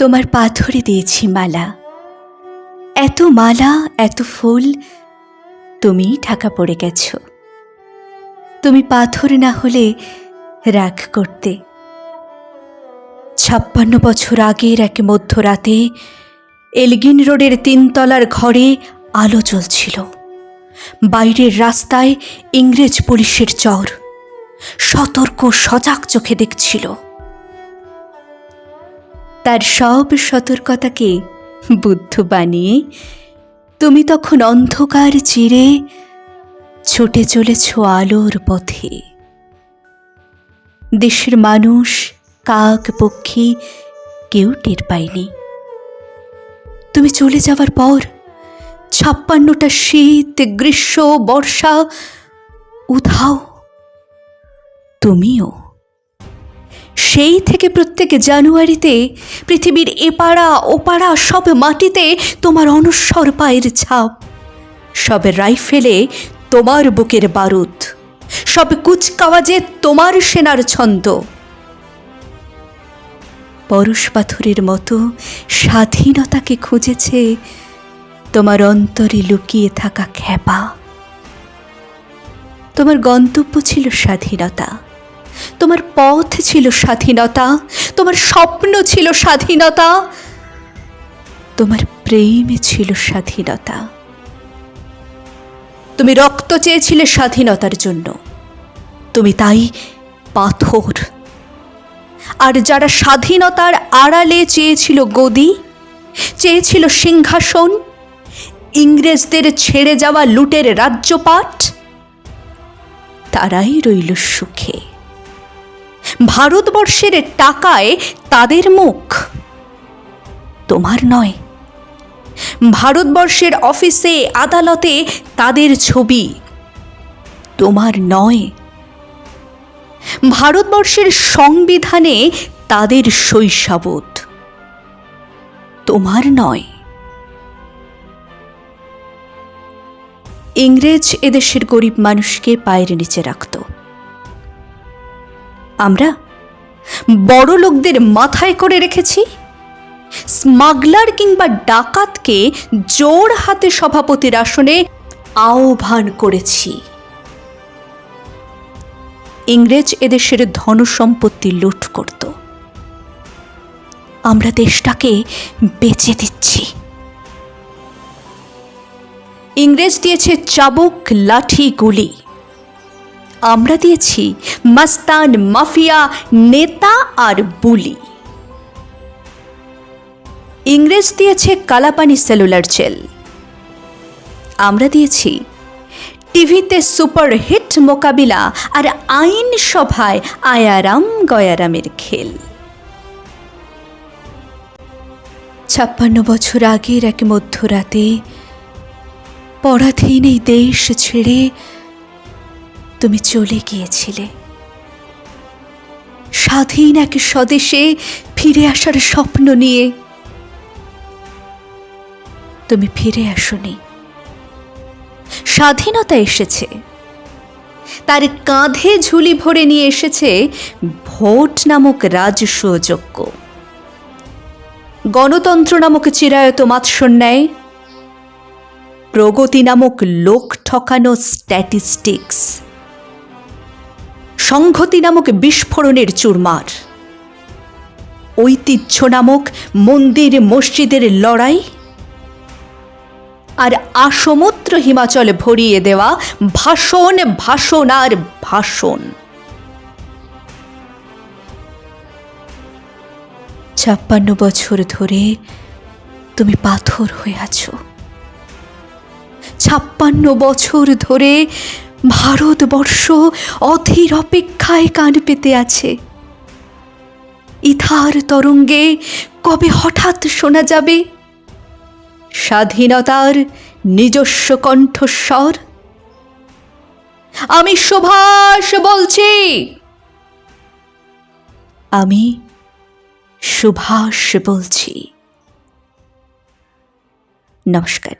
তোমার পাথরে দিয়েছি মালা, এত মালা এত ফুল, তুমি ঢাকা পড়ে গেছ। তুমি পাথর না হলে রাগ করতে। 56 বছর আগের এক মধ্যরাতে এলগিন রোডের 3 তলার ঘরে আলো জ্বলছিল। বাইরের রাস্তায় ইংরেজ পুলিশের চর সতর্ক সজাগ চোখে দেখছিল। তার সব সতর্কতাকে বুদ্ধ বানিয়ে তুমি তখন অন্ধকার চিরে ছুটে চলেছ আলোর পথে। দেশের মানুষ, কাক পক্ষী কেউ টের পায়নি। তুমি চলে যাওয়ার পর 56টা শীত, গ্রীষ্ম, বর্ষা উধাও। তুমিও সেই থেকে প্রত্যেক জানুয়ারিতে পৃথিবীর এপাড়া ওপাড়া সব মাটিতে তোমার অনস্বর পায়ের ছাপ, সব রাইফেলে তোমার বুকের বারুদ, সব কুচকাওয়াজে তোমার সেনার ছন্দ। পরশ পাথরের মতো স্বাধীনতাকে খুঁজেছে তোমার অন্তরে লুকিয়ে থাকা খ্যাপা। তোমার গন্তব্য ছিল স্বাধীনতা, তোমার পথ ছিল স্বাধীনতা, তোমার স্বপ্ন ছিল স্বাধীনতা, তোমার প্রেম ছিল স্বাধীনতা। তুমি রক্ত চেয়েছিলে স্বাধীনতার জন্য, তুমি তাই পাথর। আর যারা স্বাধীনতার আড়ালে চেয়েছিল গদি, চেয়েছিল সিংহাসন, ইংরেজদের ছেড়ে যাওয়া লুটের রাজ্যপাট, তারাই রইল সুখে। ভারতবর্ষের টাকায় তাদের মুখ, তোমার নয়। ভারতবর্ষের অফিসে আদালতে তাদের ছবি, তোমার নয়। ভারতবর্ষের সংবিধানে তাদের শৈশবোধ, তোমার নয়। ইংরেজ এদেশের গরিব মানুষকে পায়ের নিচে রাখত। আমরা বড় লোকদের মাথায় করে রেখেছি। স্মাগলার কিংবা ডাকাতকে জোর হাতে সভাপতির আসনে আহ্বান করেছি। ইংরেজ এদেশের ধনসম্পত্তি লুট করত, আমরা দেশটাকে বেচে দিচ্ছি। ইংরেজ দিয়েছে চাবুক, লাঠি, গুলি, আমরা দিয়েছি মস্তান, মাফিয়া, নেতা আর বুলি। ইংরেজ দিয়েছে কালাপানি সেলুলার জেল, আমরা দিয়েছি টিভিতে সুপারহিট মোকাবিলা আর আইন সভায় আয়ারাম গয়ারামের খেল। 56 বছর আগের এক মধ্যরাতে পরাধীন এই দেশ ছেড়ে তুমি চলে গিয়েছিলে। স্বাধীন এক স্বদেশে ফিরে আসার স্বপ্ন নিয়ে। তুমি ফিরে আসোনি। স্বাধীনতা এসেছে, তার কাঁধে ঝুলি ভরে নিয়ে এসেছে ভোট নামক রাজস্ব যজ্ঞ, গণতন্ত্র নামক চিরায়ত মাৎসন্যায়, প্রগতি নামক লোক ঠকানো স্ট্যাটিস্টিক্স, সংহতি নামক বিস্ফোরণের চুরমার, ঐতিহ্য নামক মন্দির মসজিদের লড়াই, আর আসমুদ্র হিমাচল ভরিয়ে দেওয়া ভাষণ, ভাষণ আর ভাষণ। 56 বছর ধরে তুমি পাথর হয়ে আছো। 56 বছর ধরে ভারতবর্ষ অধীর অপেক্ষায় কান পেতে আছে। ইথার তরঙ্গে কবে হঠাৎ শোনা যাবে স্বাধীনতার নিজস্ব কণ্ঠস্বর। আমি সুভাষ বলছি, আমি সুভাষ বলছি। নমস্কার।